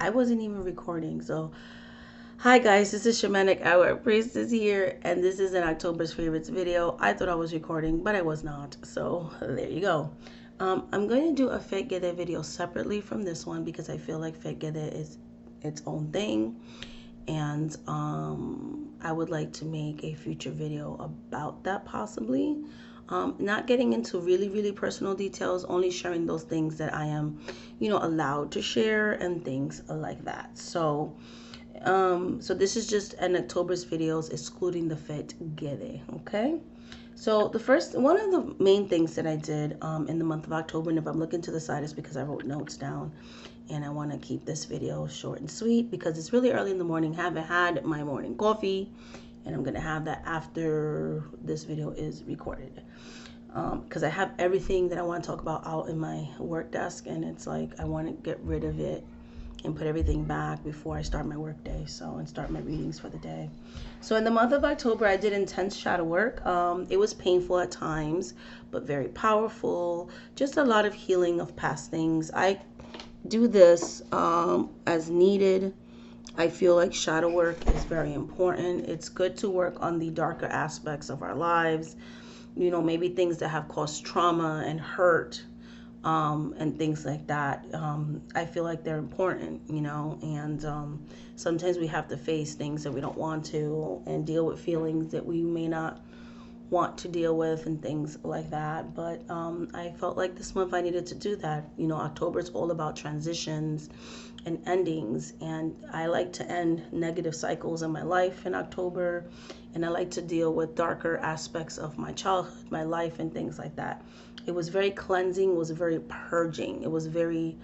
I wasn't even recording. So, hi guys, this is Shamanic Hour Priestess here, and this is an October's Favorites video. I thought I was recording, but I was not. So, there you go. I'm going to do a Fet Gede video separately from this one because I feel like Fet Gede is its own thing. And I would like to make a future video about that possibly. Not getting into really personal details, only sharing those things that I am, allowed to share and things like that. So, so this is just an October's videos excluding the Fet Gede, okay? So one of the main things that I did in the month of October, and if I'm looking to the side, is because I wrote notes down, and I want to keep this video short and sweet because it's really early in the morning. Haven't had my morning coffee, and I'm gonna have that after this video is recorded. Because I have everything that I want to talk about out in my work desk, and it's like I want to get rid of it and put everything back before I start my work day, and start my readings for the day. So in the month of October, I did intense shadow work. It was painful at times, but very powerful. Just a lot of healing of past things. I do this as needed. I feel like shadow work is very important. It's good to work on the darker aspects of our lives, maybe things that have caused trauma and hurt, and things like that. I feel like they're important, and sometimes we have to face things that we don't want to and deal with feelings that we may not want to deal with and things like that. But I felt like this month I needed to do that. October is all about transitions and endings, and I like to end negative cycles in my life in October, and I like to deal with darker aspects of my childhood, my life, and things like that. It was very cleansing, it was very purging, it was very,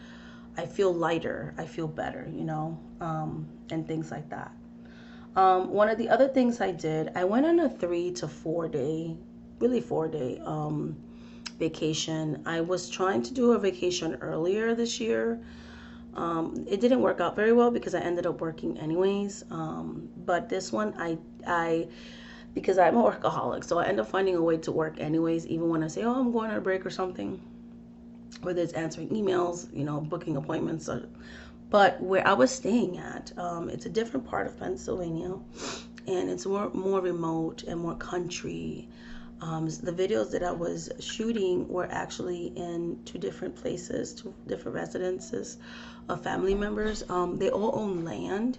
I feel lighter, I feel better, and things like that. One of the other things I did, I went on a 3 to 4 day, really 4 day vacation. I was trying to do a vacation earlier this year. It didn't work out very well because I ended up working anyways. But this one, because I'm a workaholic, so I end up finding a way to work anyways, even when I say, oh, I'm going on a break or something, whether it's answering emails, booking appointments. But where I was staying at, it's a different part of Pennsylvania, and it's more remote and more country. The videos that I was shooting were actually in two different places, two different residences of family members. They all own land,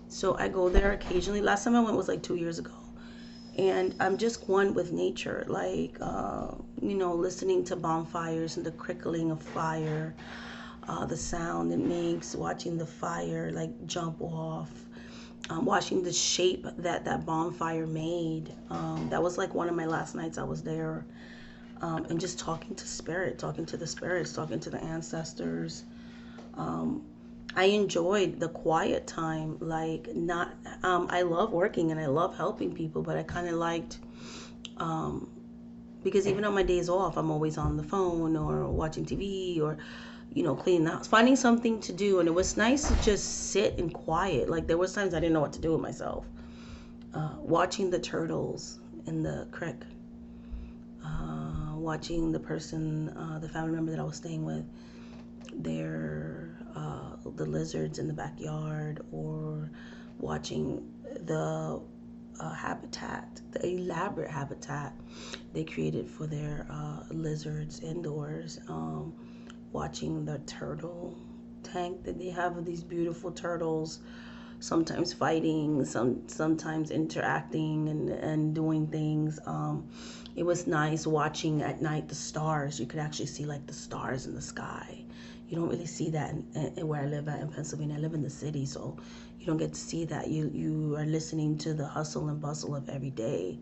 so I go there occasionally. Last time I went was like 2 years ago, and I'm just one with nature, like listening to bonfires and the crickling of fire, the sound it makes, watching the fire like jump off, watching the shape that bonfire made. That was like one of my last nights I was there, and just talking to the spirits, talking to the ancestors. I enjoyed the quiet time. Like, not, I love working and I love helping people, but I kind of liked, because even on my days off, I'm always on the phone or watching TV or, cleaning the house, finding something to do. And it was nice to just sit in quiet. Like, there was times I didn't know what to do with myself. Watching the turtles in the creek, watching the family member that I was staying with, the lizards in the backyard, or watching the the elaborate habitat they created for their lizards indoors. Watching the turtle tank that they have of these beautiful turtles, sometimes fighting, sometimes interacting and doing things. It was nice watching at night the stars. You could actually see like the stars in the sky. You don't really see that in where I live at in Pennsylvania. I live in the city, so you don't get to see that. You are listening to the hustle and bustle of every day,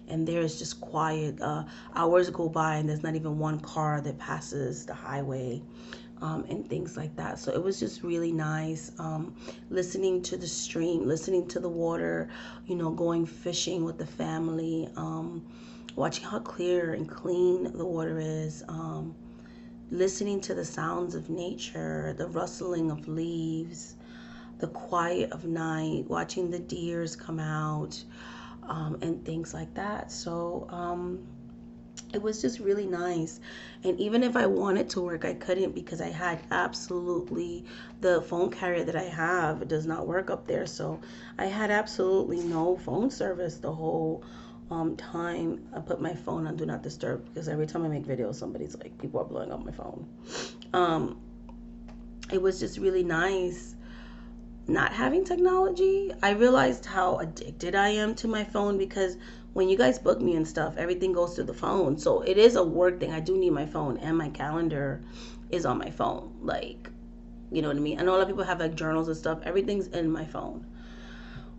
and there is just quiet. Hours go by and there's not even one car that passes the highway, and things like that. So it was just really nice, listening to the stream, listening to the water, going fishing with the family, watching how clear and clean the water is, listening to the sounds of nature, the rustling of leaves, the quiet of night, watching the deers come out, and things like that. So It was just really nice. And even if I wanted to work, I couldn't because I had absolutely, the phone carrier that I have does not work up there. So I had absolutely no phone service the whole time. I put my phone on do not disturb because every time I make videos, somebody's like, people are blowing up my phone. Um, it was just really nice not having technology. I realized how addicted I am to my phone because when you guys book me and stuff, everything goes through the phone. So it is a work thing. I do need my phone, and my calendar is on my phone. Like, you know what I mean? I know a lot of people have like journals and stuff. Everything's in my phone.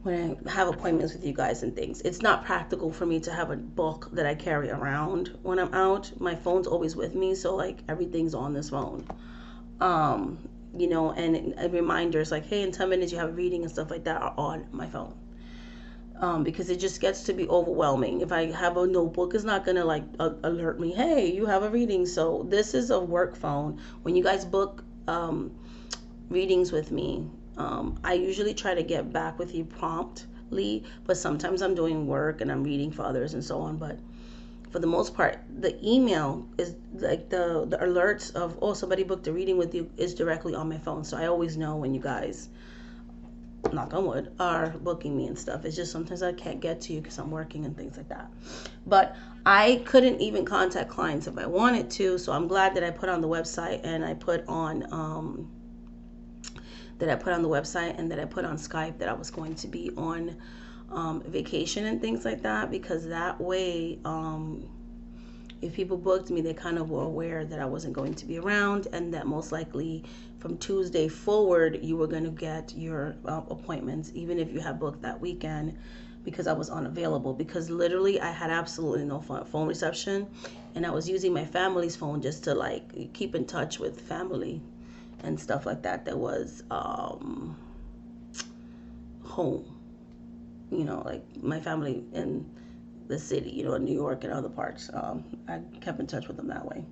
When I have appointments with you guys and things, it's not practical for me to have a book that I carry around when I'm out. My phone's always with me, so like everything's on this phone. Um, and reminders like, hey, in 10 minutes you have a reading and stuff like that are on my phone. Because it just gets to be overwhelming. If I have a notebook, it's not gonna like alert me, hey, you have a reading. So this is a work phone. When you guys book readings with me, I usually try to get back with you promptly, but sometimes I'm doing work and I'm reading for others and so on. But for the most part, the email is like the alerts of, oh, somebody booked a reading with you is directly on my phone. So I always know when you guys, knock on wood, are booking me and stuff. It's just sometimes I can't get to you because I'm working and things like that. But I couldn't even contact clients if I wanted to. So I'm glad that I put on the website and I put on and that I put on Skype that I was going to be on vacation and things like that, because that way if people booked me, they kind of were aware that I wasn't going to be around, and that most likely from Tuesday forward you were going to get your appointments, even if you had booked that weekend, because I was unavailable. Because literally I had absolutely no phone reception, and I was using my family's phone just to like keep in touch with family and stuff like that. That was home, like my family in the city, in New York and other parts. I kept in touch with them that way.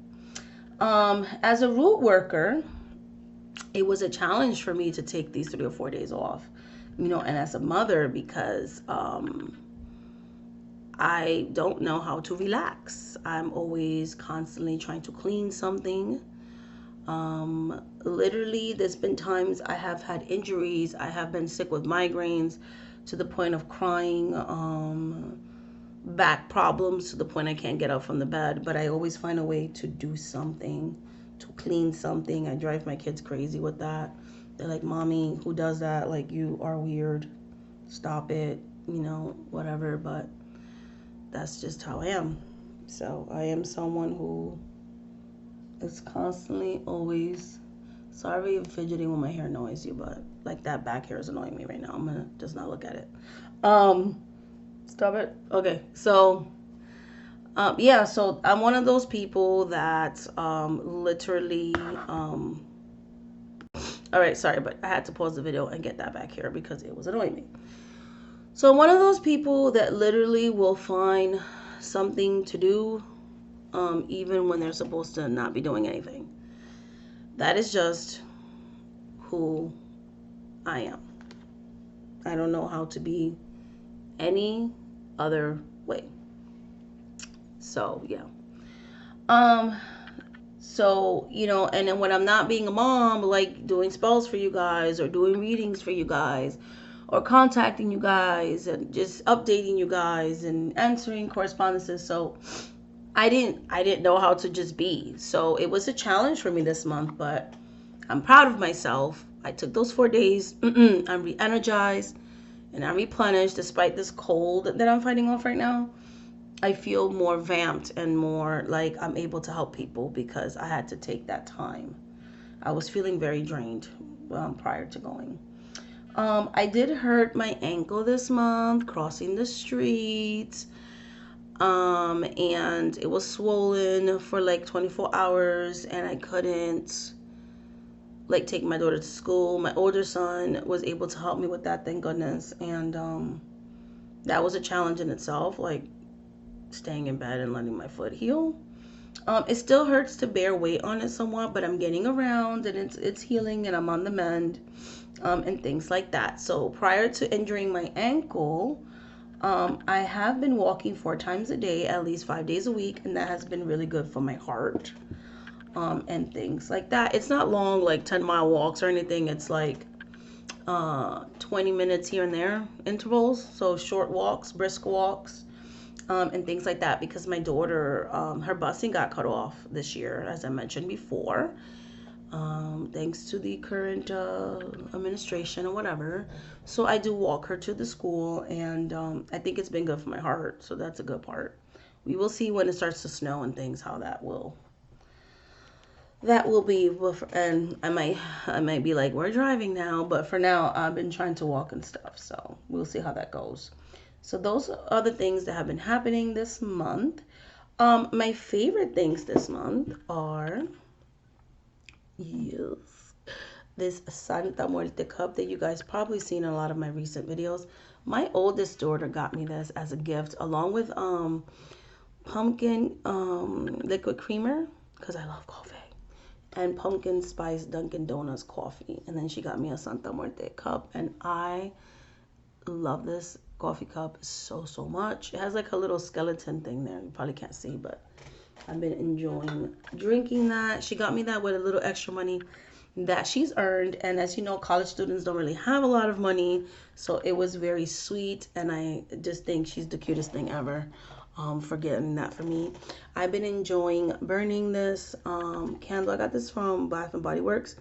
As a root worker, it was a challenge for me to take these 3 or 4 days off, and as a mother, because I don't know how to relax. I'm always constantly trying to clean something. Literally, there's been times I have had injuries. I have been sick with migraines to the point of crying, back problems to the point I can't get up from the bed. But I always find a way to do something, to clean something. I drive my kids crazy with that. They're like, Mommy, who does that? Like, you are weird. Stop it, whatever. But that's just how I am. So I am someone who is constantly always, sorry if fidgeting with my hair annoys you, but like that back hair is annoying me right now. I'm gonna just not look at it. Stop it. Okay, so yeah, so I'm one of those people that literally all right, sorry, but I had to pause the video and get that back here because it was annoying me. So I'm one of those people that literally will find something to do even when they're supposed to not be doing anything. That is just who I am. I don't know how to be any other way. So yeah. So, and then when I'm not being a mom, like doing spells for you guys or doing readings for you guys or contacting you guys and just updating you guys and answering correspondences. So I didn't know how to just be. So it was a challenge for me this month, but I'm proud of myself. I took those 4 days. I'm re-energized and I'm replenished despite this cold that I'm fighting off right now. I feel more vamped and more like I'm able to help people because I had to take that time. I was feeling very drained prior to going. I did hurt my ankle this month crossing the street. And it was swollen for like 24 hours and I couldn't like take my daughter to school. My older son was able to help me with that, thank goodness. And that was a challenge in itself, like staying in bed and letting my foot heal. It still hurts to bear weight on it somewhat, but I'm getting around and it's healing and I'm on the mend, and things like that. So prior to injuring my ankle, I have been walking 4 times a day, at least 5 days a week, and that has been really good for my heart, and things like that. It's not long, like 10-mile walks or anything. It's like 20 minutes here and there intervals. So short walks, brisk walks, and things like that. Because my daughter, her busing got cut off this year, as I mentioned before, thanks to the current administration or whatever. So I do walk her to the school, and I think it's been good for my heart. So that's a good part. We will see when it starts to snow and things how that will be. And I might be like, we're driving now, but for now I've been trying to walk and stuff, so we'll see how that goes. So those are the things that have been happening this month. My favorite things this month are, yes, this Santa Muerte cup that you guys probably seen in a lot of my recent videos. My oldest daughter got me this as a gift, along with pumpkin liquid creamer, because I love coffee, and pumpkin spice Dunkin' Donuts coffee. And then she got me a Santa Muerte cup, and I love this coffee cup so much. It has like a little skeleton thing there. You probably can't see, but I've been enjoying drinking that. She got me that with a little extra money that she's earned. And as you know, college students don't really have a lot of money. So it was very sweet. And I just think she's the cutest thing ever, for getting that for me. I've been enjoying burning this candle. I got this from Bath and Body Works.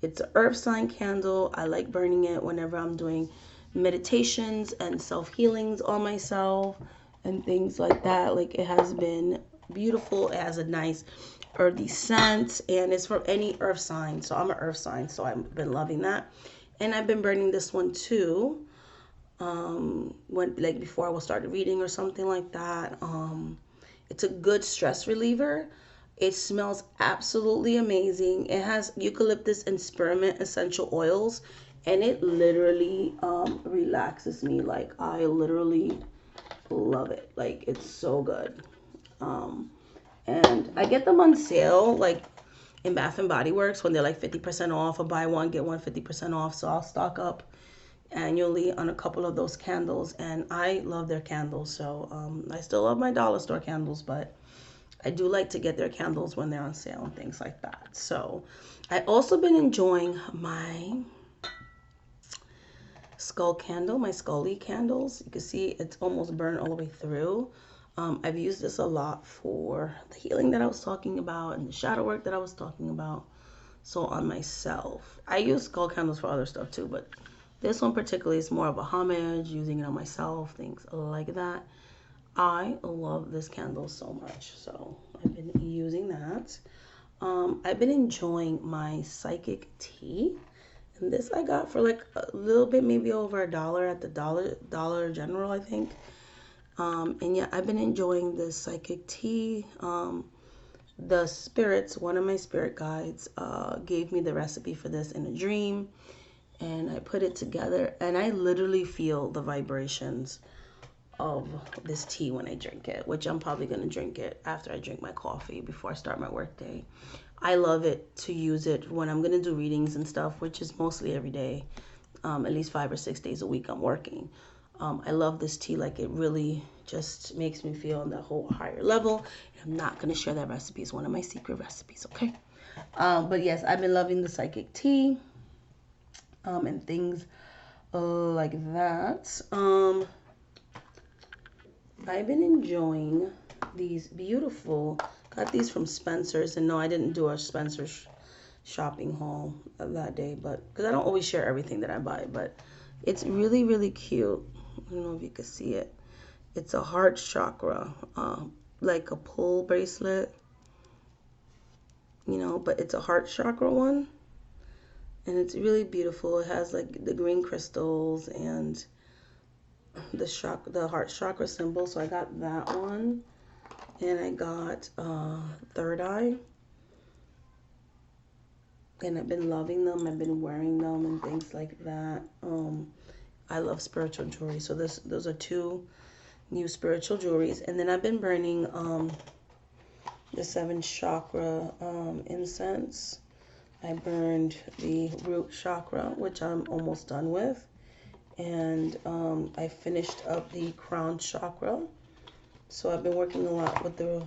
It's an earth sign candle. I like burning it whenever I'm doing meditations and self-healings on myself and things like that. Like, it has been beautiful. It has a nice earthy scent, and it's from any earth sign. So I'm an earth sign, so I've been loving that. And I've been burning this one too, when, like, before I will start reading or something like that. It's a good stress reliever. It smells absolutely amazing. It has eucalyptus and spearmint essential oils, and it literally relaxes me. Like, I literally love it. Like, it's so good. And I get them on sale, like in Bath and Body Works, when they're like 50% off, or buy one get one 50% off. So I'll stock up annually on a couple of those candles, and I love their candles. So I still love my dollar store candles, but I do like to get their candles when they're on sale and things like that. So I also been enjoying my skull candle, my scully candles. You can see it's almost burned all the way through. I've used this a lot for the healing that I was talking about and the shadow work that I was talking about. So on myself, I use skull candles for other stuff too, but this one particularly is more of a homage, using it on myself, things like that. I love this candle so much, so I've been using that. I've been enjoying my psychic tea, and this I got for like a little bit, maybe over $1 at the Dollar General, I think. And yeah, I've been enjoying this psychic tea. The spirits, one of my spirit guides, gave me the recipe for this in a dream, and I put it together, and I literally feel the vibrations of this tea when I drink it, which I'm probably going to drink it after I drink my coffee before I start my work day. I love it to use it when I'm going to do readings and stuff, which is mostly every day, at least 5 or 6 days a week I'm working. I love this tea. Like, it really just makes me feel on that whole higher level. I'm not going to share that recipe. It's one of my secret recipes, okay? But yes, I've been loving the psychic tea, and things like that. I've been enjoying these beautiful, got these from Spencer's, and no, I didn't do a Spencer's shopping haul that day, but because I don't always share everything that I buy, but it's really cute. I don't know if you can see it. It's a heart chakra, like a pull bracelet, but it's a heart chakra one, and it's really beautiful. It has like the green crystals and the heart chakra symbol. So I got that one, and I got third eye, and I've been loving them. I've been wearing them and things like that. I love spiritual jewelry, so those are two new spiritual jewelries. And then I've been burning the 7 chakra incense. I burned the root chakra, which I'm almost done with, and I finished up the crown chakra. So I've been working a lot with the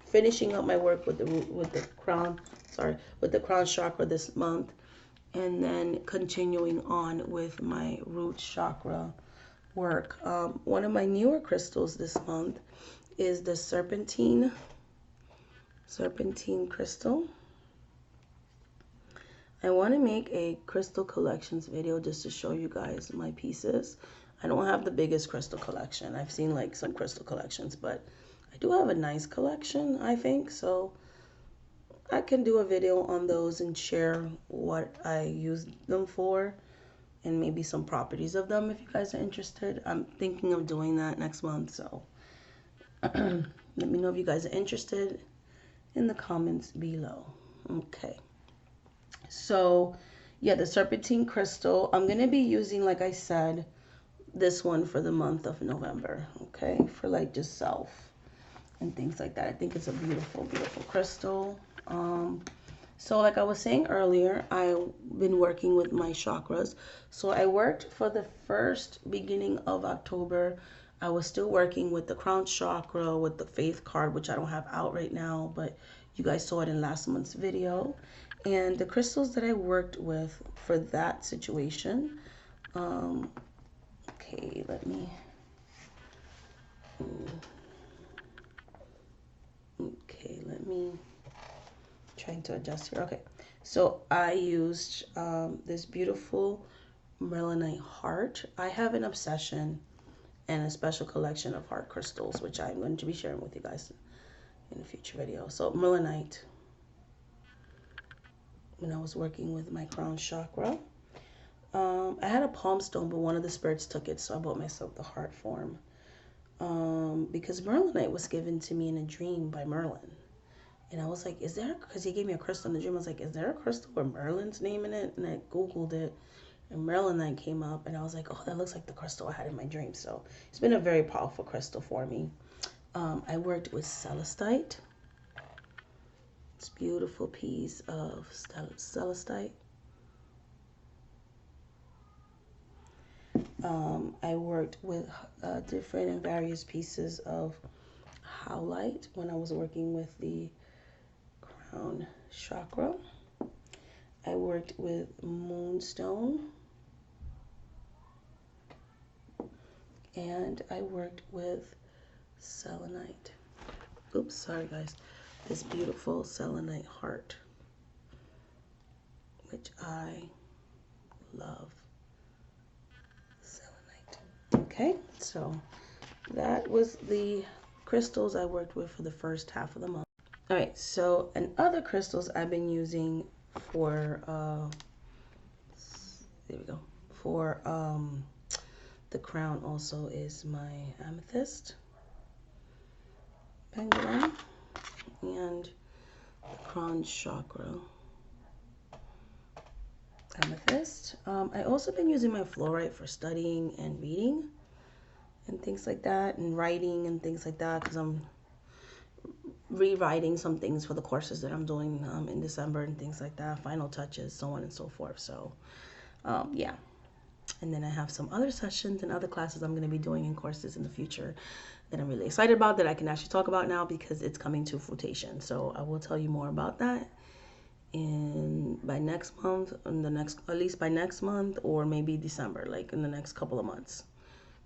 finishing up my work with the crown, with the crown chakra this month, and then continuing on with my root chakra work. One of my newer crystals this month is the serpentine crystal. I want to make a crystal collections video just to show you guys my pieces. I don't have the biggest crystal collection. I've seen like some crystal collections, but I do have a nice collection, I think. So I can do a video on those and share what I use them for and maybe some properties of them if you guys are interested. I'm thinking of doing that next month. So let me know if you guys are interested in the comments below. Okay. So yeah, the serpentine crystal, I'm going to be using, like I said, this one for the month of November, okay, for like just self and things like that. I think it's a beautiful, beautiful crystal. So like I was saying earlier, I've been working with my chakras. So I worked for the first beginning of October. I was still working with the crown chakra, with the faith card, which I don't have out right now, but you guys saw it in last month's video. And the crystals that I worked with for that situation, okay, let me, trying to adjust here. Okay, so I used this beautiful Merlinite heart. I have an obsession and a special collection of heart crystals, which I'm going to be sharing with you guys in a future video. So Merlinite, when I was working with my crown chakra. I had a palm stone, but one of the spirits took it, so I bought myself the heart form. Because Merlinite was given to me in a dream by Merlin. And I was like, is there, because he gave me a crystal in the dream. I was like, is there a crystal with Merlin's name in it? And I Googled it, and Merlinite came up, and I was like, oh, that looks like the crystal I had in my dream. So it's been a very powerful crystal for me. I worked with celestite. It's a beautiful piece of celestite. I worked with different and various pieces of howlite when I was working with the crown chakra. I worked with moonstone, and I worked with selenite. Oops, sorry guys. This beautiful selenite heart, which I love. Okay, so that was the crystals I worked with for the first half of the month. All right, so and other crystals I've been using for there we go, for the crown also is my amethyst pendulum and the crown chakra amethyst. I also been using my fluorite for studying and reading and things like that, and writing and things like that, because I'm rewriting some things for the courses that I'm doing in December and things like that, final touches, so on and so forth. So yeah, and then I have some other sessions and other classes I'm going to be doing in courses in the future that I'm really excited about, that I can actually talk about now because it's coming to fruition. So I will tell you more about that by next month, at least by next month, or maybe December, like in the next couple of months.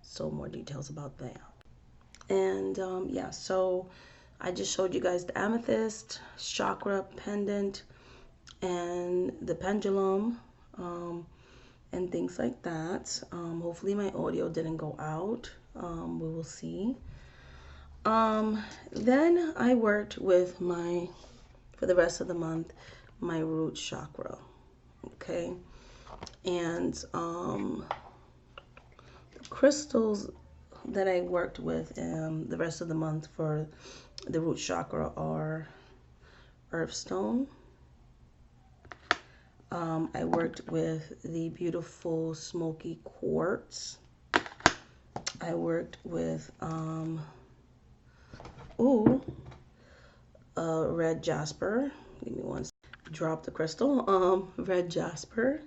So more details about that. And yeah, so I just showed you guys the amethyst chakra pendant and the pendulum and things like that. Hopefully my audio didn't go out. We will see. Then I worked with for the rest of the month, my root chakra. Okay, and the crystals that I worked with the rest of the month for the root chakra are earthstone. I worked with the beautiful smoky quartz. I worked with red jasper. Give me one. Drop the crystal. Red jasper.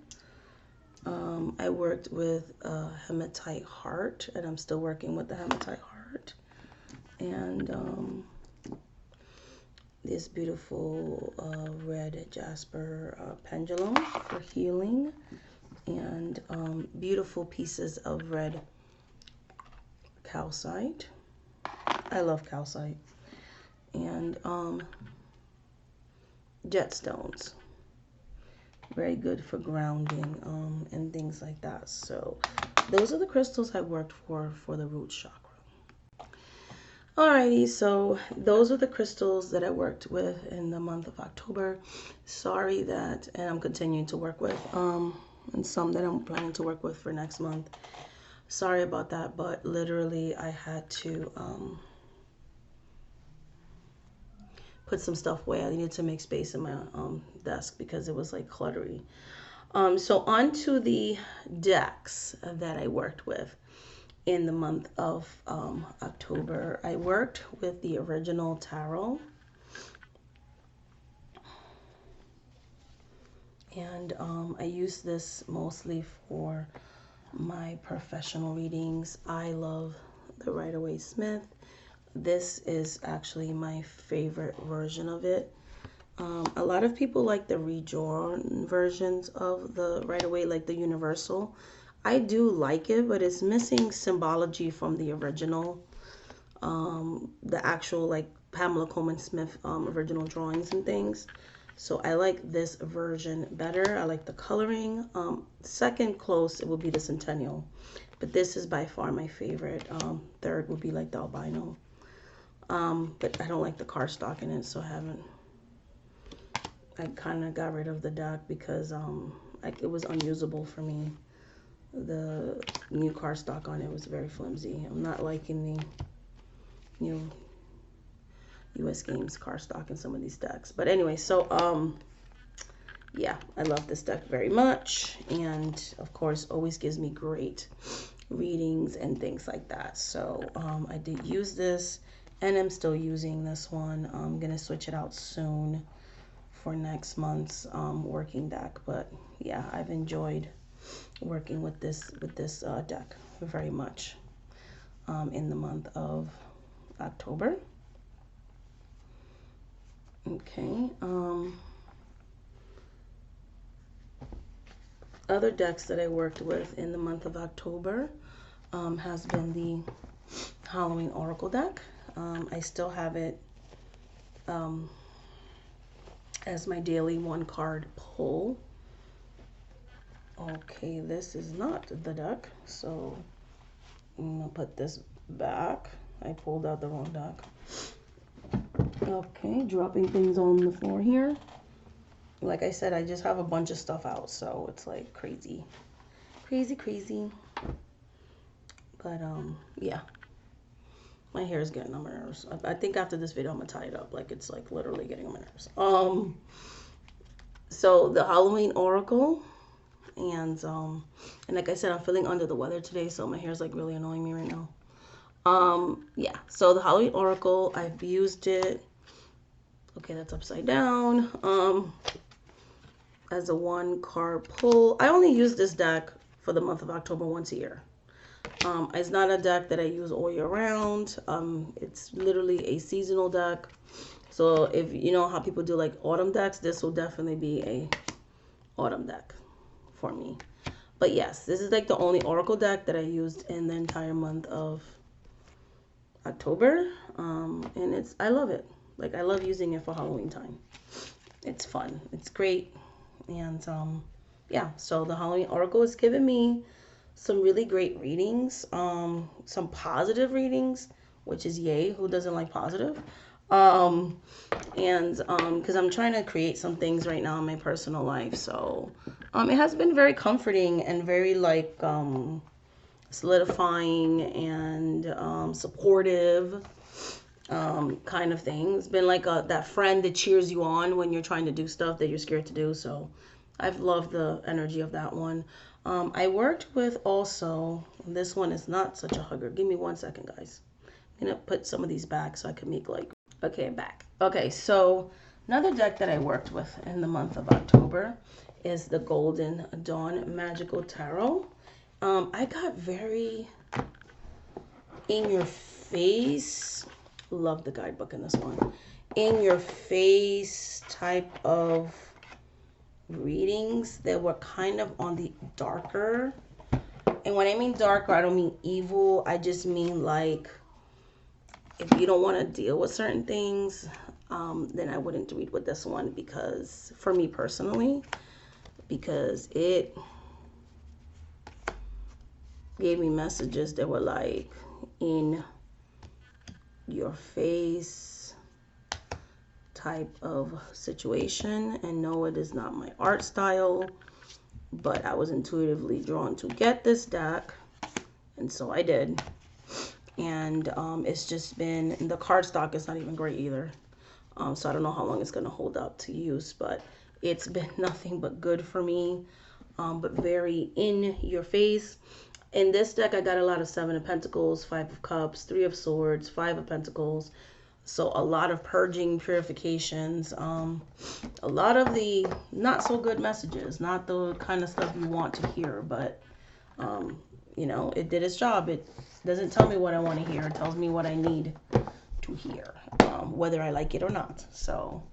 I worked with Hematite Heart, and I'm still working with the Hematite Heart. And this beautiful red jasper pendulum for healing, and beautiful pieces of red calcite. I love calcite. And jet stones, very good for grounding and things like that. So those are the crystals I worked for the root chakra. Alrighty, so those are the crystals that I worked with in the month of October. Sorry that, and I'm continuing to work with, and some that I'm planning to work with for next month. Sorry about that, but literally I had to put some stuff away. I needed to make space in my desk because it was like cluttery. So on to the decks that I worked with in the month of October. I worked with the original tarot, and I use this mostly for my professional readings. I love the Rider-Waite-Smith. This is actually my favorite version of it. A lot of people like the redrawn versions of the Rider-Waite, like the universal. I do like it, but it's missing symbology from the original, the actual like Pamela Coleman Smith original drawings and things. So I like this version better. I like the coloring. Second close, it will be the Centennial, but this is by far my favorite. Third would be like the albino. But I don't like the cardstock in it, so I kind of got rid of the deck because it was unusable for me. The new cardstock on it was very flimsy. I'm not liking the new US Games cardstock in some of these decks. But anyway, so yeah, I love this deck very much, and of course always gives me great readings and things like that. So I did use this, and I'm still using this one. I'm gonna switch it out soon for next month's working deck. But yeah, I've enjoyed working with this deck very much in the month of October. Okay. Other decks that I worked with in the month of October has been the Halloween Oracle deck. I still have it as my daily one card pull. Okay, this is not the deck, so I'm gonna put this back. I pulled out the wrong deck. Okay, dropping things on the floor here. Like I said, I just have a bunch of stuff out, so it's like crazy. But yeah, my hair is getting on my nerves. I think after this video I'm gonna tie it up. Like, it's like literally getting on my nerves. So the Halloween Oracle, and like I said, I'm feeling under the weather today, so my hair's like really annoying me right now. Yeah, so the Halloween Oracle, I've used it. Okay, that's upside down. As a one card pull. I only use this deck for the month of October once a year. It's not a deck that I use all year round. It's literally a seasonal deck. So if you know how people do like autumn decks, this will definitely be a autumn deck for me. But yes, this is like the only Oracle deck that I used in the entire month of October. And I love it. Like, I love using it for Halloween time. It's fun. It's great. And yeah, so the Halloween Oracle has given me some really great readings, some positive readings, which is yay. Who doesn't like positive? And because I'm trying to create some things right now in my personal life, so it has been very comforting and very like solidifying and supportive kind of thing. It's been like that friend that cheers you on when you're trying to do stuff that you're scared to do. So I've loved the energy of that one. I worked with also, this one is not such a hugger. Give me 1 second, guys. I'm gonna put some of these back so I can make like, okay, back. Okay, so another deck that I worked with in the month of October is the Golden Dawn Magical Tarot. I got very in your face. Love the guidebook in this one. In your face type of readings that were kind of on the darker. And when I mean darker, I don't mean evil. I just mean like if you don't want to deal with certain things, then I wouldn't read with this one, because for me personally, because it gave me messages that were like in your face type of situation. And no, it is not my art style, but I was intuitively drawn to get this deck, and so I did. And it's just been, the card stock is not even great either, so I don't know how long it's going to hold up to use, but it's been nothing but good for me, but very in your face. In this deck, I got a lot of Seven of Pentacles, Five of Cups, Three of Swords, Five of Pentacles. So a lot of purging, purifications, a lot of the not so good messages, not the kind of stuff you want to hear, but, you know, it did its job. It doesn't tell me what I want to hear. It tells me what I need to hear, whether I like it or not. So,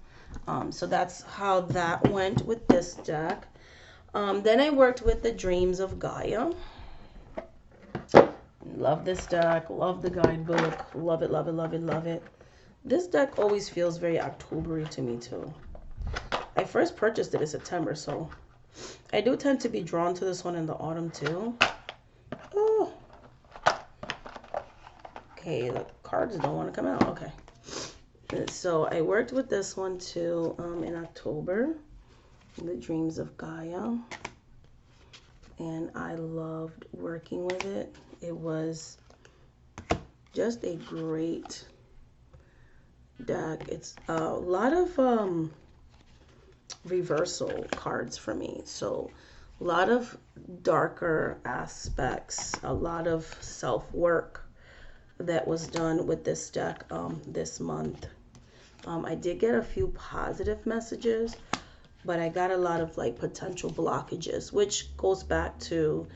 so that's how that went with this deck. Then I worked with the Dreams of Gaia. Love this deck. Love the guidebook. Love it, love it, love it, love it. This deck always feels very October-y to me too. I first purchased it in September, so I do tend to be drawn to this one in the autumn too. Oh. Okay, the cards don't want to come out. Okay. So I worked with this one too in October, the Dreams of Gaia. And I loved working with it. It was just a great deck. It's a lot of reversal cards for me. So a lot of darker aspects, a lot of self-work that was done with this deck this month. I did get a few positive messages, but I got a lot of like potential blockages, which goes back to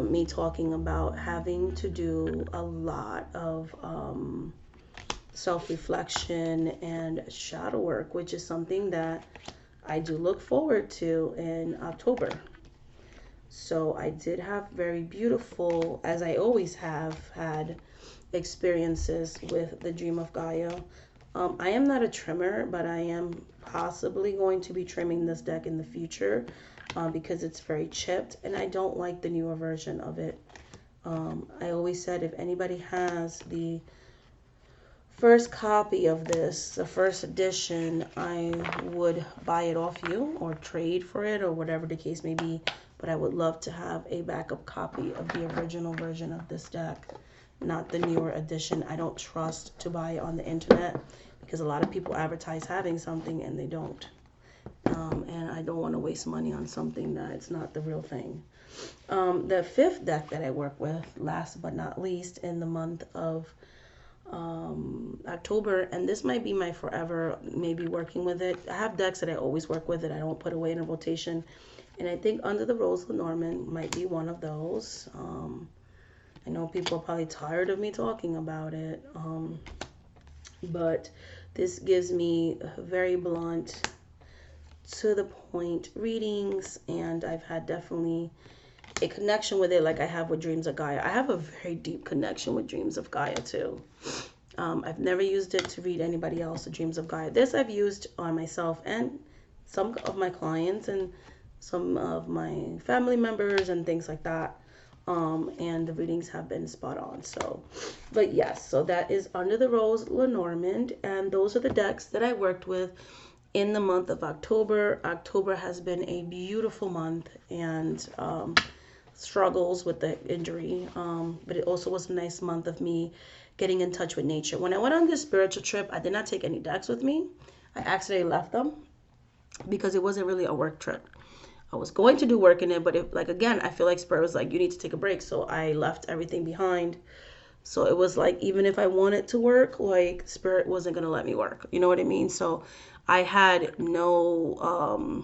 me talking about having to do a lot of self-reflection and shadow work, which is something that I do look forward to in October. So I did have very beautiful, as I always have had, experiences with the Dream of Gaia. I am not a trimmer, but I am possibly going to be trimming this deck in the future because it's very chipped, and I don't like the newer version of it. I always said if anybody has the first copy of this, the first edition, I would buy it off you or trade for it or whatever the case may be, but I would love to have a backup copy of the original version of this deck, not the newer edition. I don't trust to buy on the internet because a lot of people advertise having something and they don't. And I don't want to waste money on something that it's not the real thing. The fifth deck that I work with, last but not least, in the month of October, and this might be my forever maybe working with it. I have decks that I always work with that I don't put away in a rotation, and I think Under the Rose Lenormand might be one of those. I know people are probably tired of me talking about it, but this gives me very blunt, to the point readings, and I've had definitely a connection with it like I have with Dreams of Gaia. I have a very deep connection with Dreams of Gaia too. I've never used it to read anybody else, the Dreams of Gaia. This I've used on myself and some of my clients and some of my family members and things like that. And the readings have been spot on. So, but yes, so that is Under the Rose Lenormand, and those are the decks that I worked with in the month of October. October has been a beautiful month, and struggles with the injury, but it also was a nice month of me getting in touch with nature. When I went on this spiritual trip, I did not take any decks with me. I accidentally left them because it wasn't really a work trip. I was going to do work in it, but it, like, again, I feel like Spirit was like, you need to take a break. So I left everything behind. So it was like, even if I wanted to work, like, Spirit wasn't going to let me work. You know what I mean? So I had no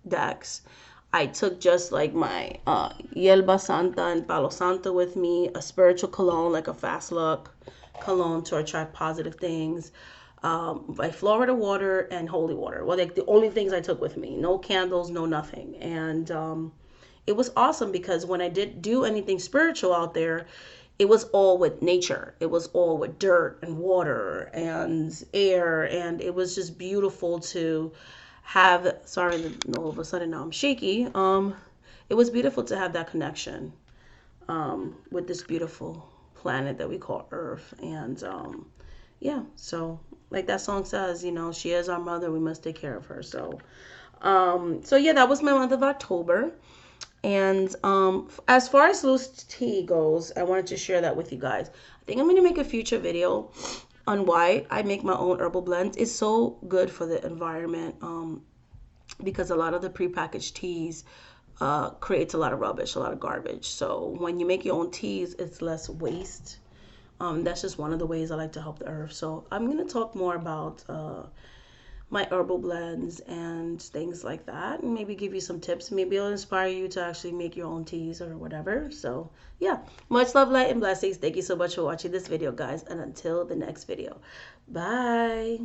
decks. I took just like my Yelba Santa and Palo Santo with me, a spiritual cologne, like a fast look cologne to attract positive things, by Florida water and holy water. Well, like the only things I took with me, no candles, no nothing. And it was awesome because when I did do anything spiritual out there, it was all with nature. It was all with dirt and water and air. And it was just beautiful to have, sorry, all of a sudden now I'm shaky. It was beautiful to have that connection with this beautiful planet that we call Earth. And yeah, so like that song says, you know, she is our mother. We must take care of her. So yeah, that was my month of October. And as far as loose tea goes, I wanted to share that with you guys. I think I'm going to make a future video on why I make my own herbal blends. It's so good for the environment because a lot of the prepackaged teas creates a lot of rubbish, a lot of garbage. So when you make your own teas, it's less waste. That's just one of the ways I like to help the earth. So I'm going to talk more about my herbal blends and things like that, and maybe give you some tips. Maybe it'll inspire you to actually make your own teas or whatever. So yeah, much love, light, and blessings. Thank you so much for watching this video, guys, and until the next video, bye.